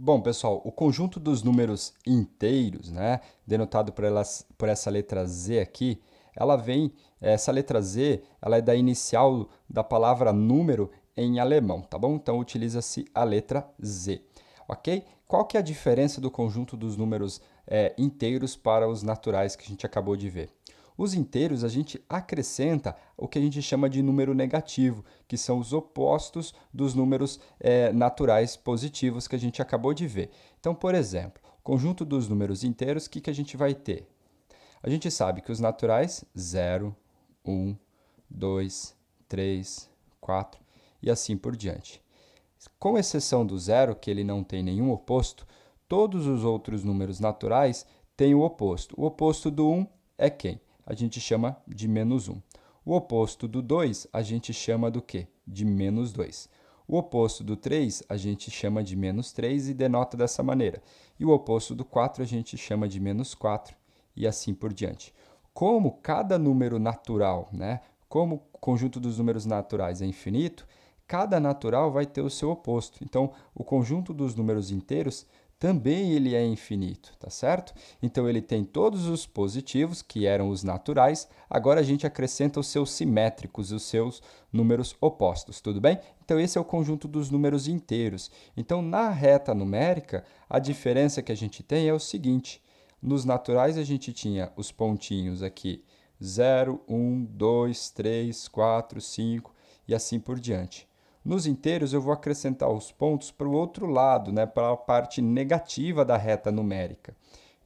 Bom, pessoal, o conjunto dos números inteiros, né, denotado por essa letra Z aqui, essa letra Z, ela é da inicial da palavra número em alemão, tá bom? Então, utiliza-se a letra Z, ok? Qual que é a diferença do conjunto dos números inteiros para os naturais que a gente acabou de ver? Os inteiros, a gente acrescenta o que a gente chama de número negativo, que são os opostos dos números naturais positivos que a gente acabou de ver. Então, por exemplo, conjunto dos números inteiros, o que a gente vai ter? A gente sabe que os naturais, 0, 1, 2, 3, 4 e assim por diante. Com exceção do zero, que ele não tem nenhum oposto, todos os outros números naturais têm o oposto. O oposto do 1 é quem? A gente chama de menos 1. O oposto do 2, a gente chama do quê? De menos 2. O oposto do 3, a gente chama de menos 3 e denota dessa maneira. E o oposto do 4, a gente chama de menos 4 e assim por diante. Como cada número natural, né? Como o conjunto dos números naturais é infinito, cada natural vai ter o seu oposto. Então, o conjunto dos números inteiros também ele é infinito, tá certo? Então, ele tem todos os positivos, que eram os naturais, agora a gente acrescenta os seus simétricos, os seus números opostos, tudo bem? Então, esse é o conjunto dos números inteiros. Então, na reta numérica, a diferença que a gente tem é o seguinte: nos naturais, a gente tinha os pontinhos aqui, 0, 1, 2, 3, 4, 5 e assim por diante. Nos inteiros, eu vou acrescentar os pontos para o outro lado, né, para a parte negativa da reta numérica.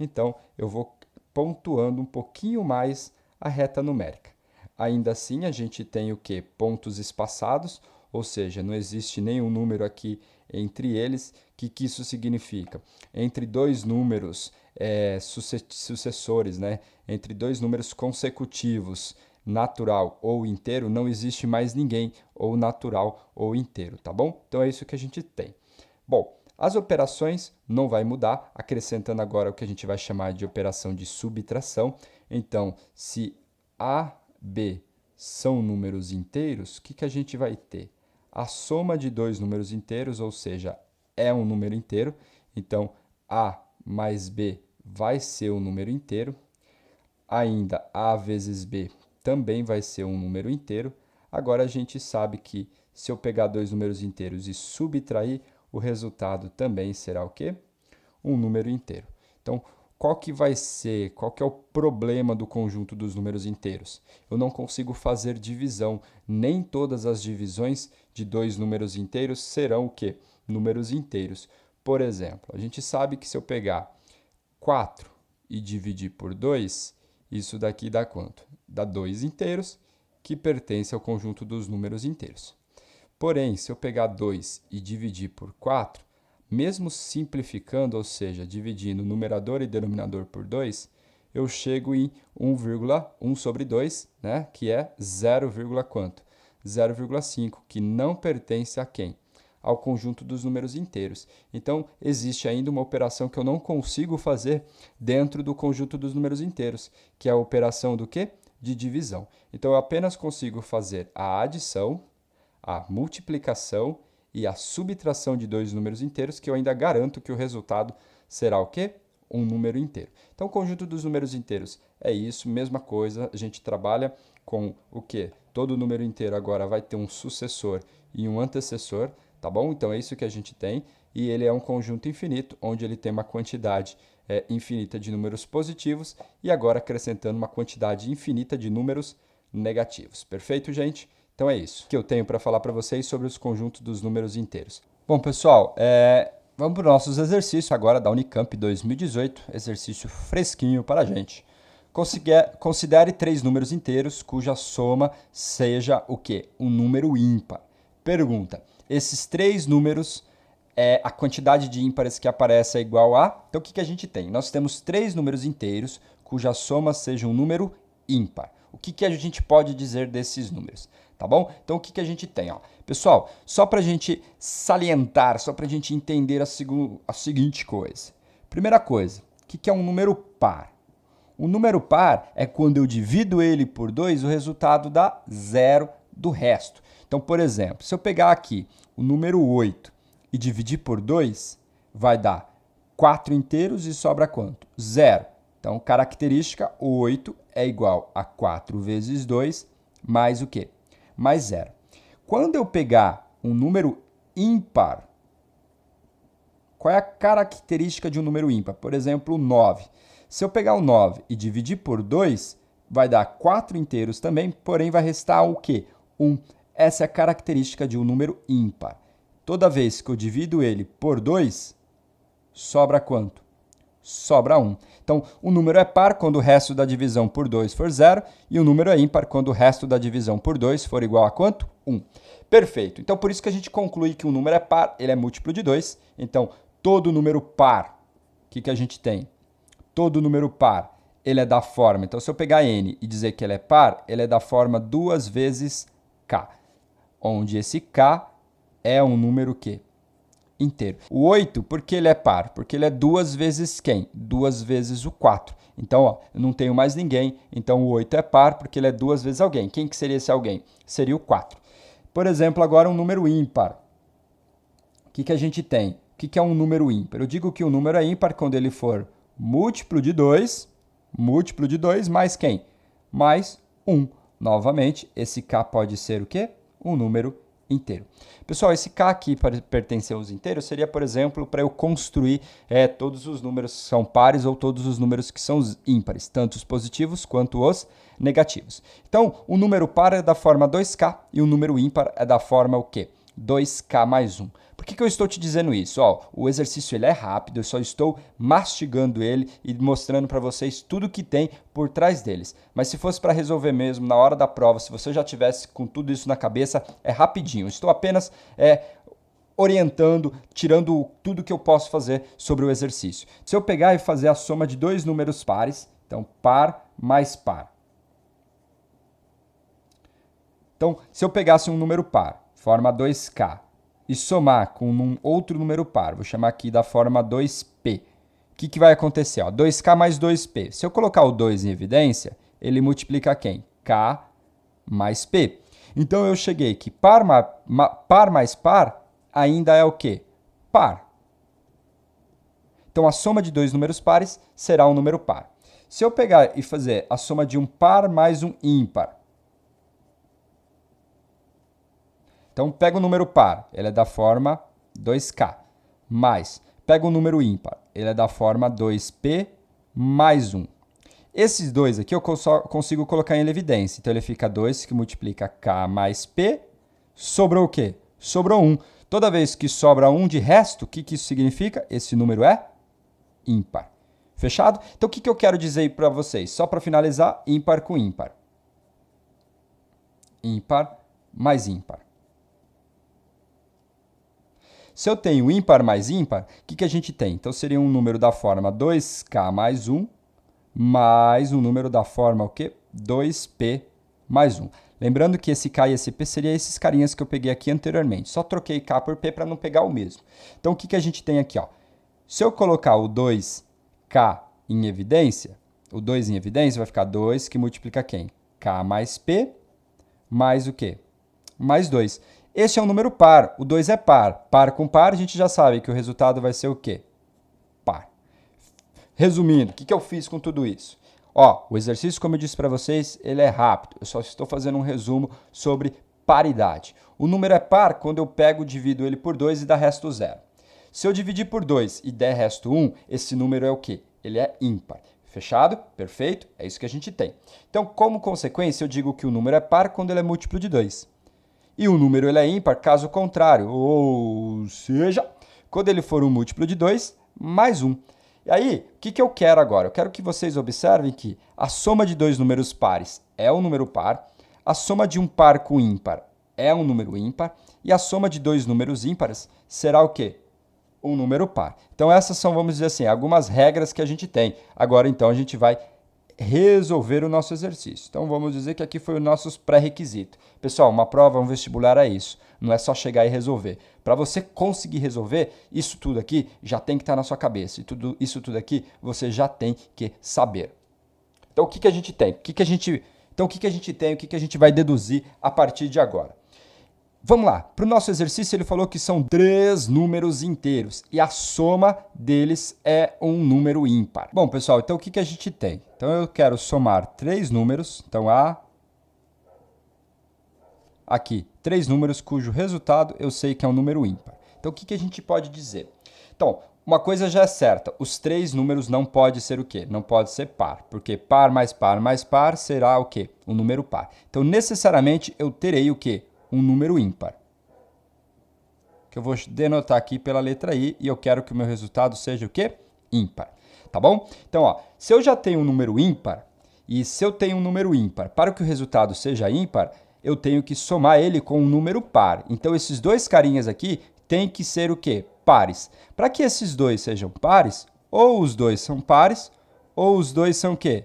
Então, eu vou pontuando um pouquinho mais a reta numérica. Ainda assim, a gente tem o quê? Pontos espaçados, ou seja, não existe nenhum número aqui entre eles. O que isso significa? Entre dois números sucessores, né? Entre dois números consecutivos, natural ou inteiro, não existe mais ninguém, ou natural ou inteiro, tá bom? Então é isso que a gente tem. Bom, as operações não vai mudar, acrescentando agora o que a gente vai chamar de operação de subtração. Então, se A, B são números inteiros, o que a gente vai ter? A soma de dois números inteiros, ou seja, é um número inteiro. Então, A mais B vai ser um número inteiro. Ainda, A vezes B também vai ser um número inteiro. Agora, a gente sabe que se eu pegar dois números inteiros e subtrair, o resultado também será o quê? Um número inteiro. Então, qual que é o problema do conjunto dos números inteiros? Eu não consigo fazer divisão. Nem todas as divisões de dois números inteiros serão o quê? Números inteiros. Por exemplo, a gente sabe que se eu pegar 4 e dividir por 2, isso daqui dá quanto? Dá 2 inteiros, que pertence ao conjunto dos números inteiros. Porém, se eu pegar 2 e dividir por 4, mesmo simplificando, ou seja, dividindo numerador e denominador por 2, eu chego em 1,1 sobre 2, né? Que é 0, quanto? 0,5, que não pertence a quem? Ao conjunto dos números inteiros. Então, existe ainda uma operação que eu não consigo fazer dentro do conjunto dos números inteiros, que é a operação do quê? De divisão. Então, eu apenas consigo fazer a adição, a multiplicação e a subtração de dois números inteiros, que eu ainda garanto que o resultado será o quê? Um número inteiro. Então, o conjunto dos números inteiros é isso, mesma coisa, a gente trabalha com o quê? Todo número inteiro agora vai ter um sucessor e um antecessor, tá bom? Então, é isso que a gente tem, e ele é um conjunto infinito, onde ele tem uma quantidade infinita de números positivos e agora acrescentando uma quantidade infinita de números negativos. Perfeito, gente? Então é isso que eu tenho para falar para vocês sobre os conjuntos dos números inteiros. Bom, pessoal, vamos para os nossos exercícios agora da Unicamp 2018, exercício fresquinho para a gente. Considere três números inteiros cuja soma seja o quê? Um número ímpar. Pergunta, esses três números, a quantidade de ímpares que aparece é igual a... Então, o que a gente tem? Nós temos três números inteiros cuja soma seja um número ímpar. O que a gente pode dizer desses números? Tá bom? Então, o que a gente tem? Ó? Pessoal, só para a gente salientar, só para a gente entender a seguinte coisa. Primeira coisa, o que é um número par? O número par é quando eu divido ele por 2, o resultado dá zero do resto. Então, por exemplo, se eu pegar aqui o número 8 e dividir por 2, vai dar 4 inteiros e sobra quanto? 0. Então, característica 8 é igual a 4 vezes 2 mais o quê? Mais 0. Quando eu pegar um número ímpar, qual é a característica de um número ímpar? Por exemplo, o 9. Se eu pegar o 9 e dividir por 2, vai dar 4 inteiros também, porém vai restar o quê? 1. Essa é a característica de um número ímpar. Toda vez que eu divido ele por 2, sobra quanto? Sobra 1. Então, o número é par quando o resto da divisão por 2 for 0, e o número é ímpar quando o resto da divisão por 2 for igual a quanto? 1. Perfeito. Então, por isso que a gente conclui que um número é par, ele é múltiplo de 2. Então, todo número par, o que a gente tem? Todo número par, ele é da forma. Então, se eu pegar n e dizer que ele é par, ele é da forma 2 vezes k, onde esse k é um número quê? Inteiro. O 8, por que ele é par? Porque ele é 2 vezes quem? 2 vezes o 4. Então, ó, eu não tenho mais ninguém, então o 8 é par porque ele é 2 vezes alguém. Quem que seria esse alguém? Seria o 4. Por exemplo, agora um número ímpar. O que a gente tem? O que é um número ímpar? Eu digo que o número é ímpar quando ele for múltiplo de 2 mais quem? Mais 1. Novamente, esse k pode ser o quê? Um número inteiro. Pessoal, esse k aqui para pertencer aos inteiros seria, por exemplo, para eu construir todos os números que são pares ou todos os números que são ímpares, tanto os positivos quanto os negativos. Então, o número par é da forma 2k e o número ímpar é da forma o quê? 2k mais 1. Por que eu estou te dizendo isso? Ó, o exercício ele é rápido, eu só estou mastigando ele e mostrando para vocês tudo que tem por trás deles. Mas se fosse para resolver mesmo na hora da prova, se você já tivesse com tudo isso na cabeça, é rapidinho. Estou apenas orientando, tirando tudo que eu posso fazer sobre o exercício. Se eu pegar e fazer a soma de dois números pares, então par mais par. Então, se eu pegasse um número par, forma 2k, e somar com um outro número par, vou chamar aqui da forma 2p, o que vai acontecer? Ó, 2k mais 2p. Se eu colocar o 2 em evidência, ele multiplica quem? K mais p. Então, eu cheguei que par mais par ainda é o quê? Par. Então, a soma de dois números pares será um número par. Se eu pegar e fazer a soma de um par mais um ímpar, então, pega o número par, ele é da forma 2k, mais, pega o número ímpar, ele é da forma 2p mais 1. Esses dois aqui eu só consigo colocar em evidência. Então, ele fica 2 que multiplica k mais p, sobrou o quê? Sobrou 1. Toda vez que sobra 1 de resto, o que isso significa? Esse número é ímpar. Fechado? Então, o que eu quero dizer para vocês? Só para finalizar, ímpar com ímpar. Ímpar mais ímpar. Se eu tenho ímpar mais ímpar, o que a gente tem? Então, seria um número da forma 2k mais 1, mais um número da forma o quê? 2p mais 1. Lembrando que esse k e esse p seriam esses carinhas que eu peguei aqui anteriormente. Só troquei k por p para não pegar o mesmo. Então, o que a gente tem aqui? Ó? Se eu colocar o 2k em evidência, o 2 em evidência vai ficar 2 que multiplica quem? K mais p mais o quê? Mais 2. Este é um número par, o 2 é par. Par com par, a gente já sabe que o resultado vai ser o quê? Par. Resumindo, o que eu fiz com tudo isso? Ó, o exercício, como eu disse para vocês, ele é rápido. Eu só estou fazendo um resumo sobre paridade. O número é par quando eu pego e divido ele por 2 e dá resto 0. Se eu dividir por 2 e der resto 1, esse número é o quê? Ele é ímpar. Fechado? Perfeito? É isso que a gente tem. Então, como consequência, eu digo que o número é par quando ele é múltiplo de 2. E o número ele é ímpar caso contrário, ou seja, quando ele for um múltiplo de 2 mais 1. E aí, o que eu quero agora? Eu quero que vocês observem que a soma de dois números pares é um número par, a soma de um par com ímpar é um número ímpar, e a soma de dois números ímpares será o quê? Um número par. Então, essas são, vamos dizer assim, algumas regras que a gente tem. Agora, então, a gente vai resolver o nosso exercício. Então, vamos dizer que aqui foi o nosso pré-requisito. Pessoal, uma prova, um vestibular é isso. Não é só chegar e resolver. Para você conseguir resolver, isso tudo aqui já tem que estar na sua cabeça. E isso tudo aqui você já tem que saber. Então, o que a gente tem? O que a gente vai deduzir a partir de agora? vamos lá. Para o nosso exercício, ele falou que são 3 números inteiros e a soma deles é um número ímpar. Bom, pessoal, então o que a gente tem? Então, eu quero somar 3 números. Então, aqui, 3 números cujo resultado eu sei que é um número ímpar. Então, o que a gente pode dizer? Então, uma coisa já é certa, os 3 números não pode ser o quê? Não pode ser par, porque par mais par mais par será o quê? Um número par. Então, necessariamente, eu terei o quê? Um número ímpar. Que eu vou denotar aqui pela letra I e eu quero que o meu resultado seja o quê? Ímpar. Tá bom? Então, ó, se eu já tenho um número ímpar, e se eu tenho um número ímpar, para que o resultado seja ímpar, eu tenho que somar ele com um número par. Então, esses dois carinhas aqui têm que ser o quê? Pares. Para que esses dois sejam pares, ou os dois são pares, ou os dois são o quê?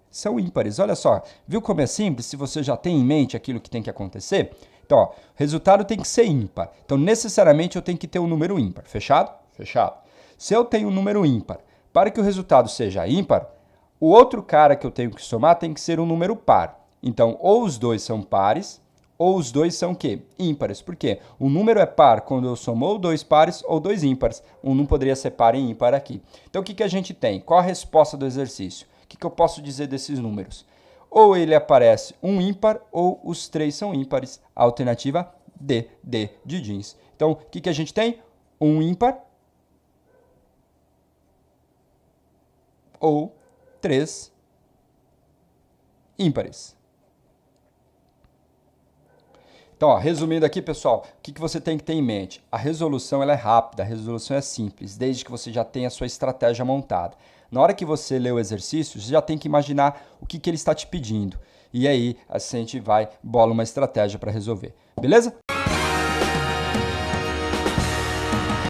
São ímpares. Olha só, viu como é simples? Se você já tem em mente aquilo que tem que acontecer? Então, ó, o resultado tem que ser ímpar. Então, necessariamente, eu tenho que ter um número ímpar. Fechado? Fechado. Se eu tenho um número ímpar, para que o resultado seja ímpar, o outro cara que eu tenho que somar tem que ser um número par. Então, ou os dois são pares, ou os dois são o quê? Ímpares. Por quê? O número é par quando eu somo ou dois pares ou dois ímpares. Um não poderia ser par e ímpar aqui. Então, o que a gente tem? Qual a resposta do exercício? O que eu posso dizer desses números? Ou ele aparece um ímpar, ou os 3 são ímpares. A alternativa D de jeans. Então, o que a gente tem? Um ímpar ou 3 ímpares. Então, ó, resumindo aqui, pessoal, o que você tem que ter em mente? A resolução ela é rápida, a resolução é simples, desde que você já tenha a sua estratégia montada. Na hora que você lê o exercício, você já tem que imaginar o que ele está te pedindo. E aí, a gente vai, bola uma estratégia para resolver. Beleza?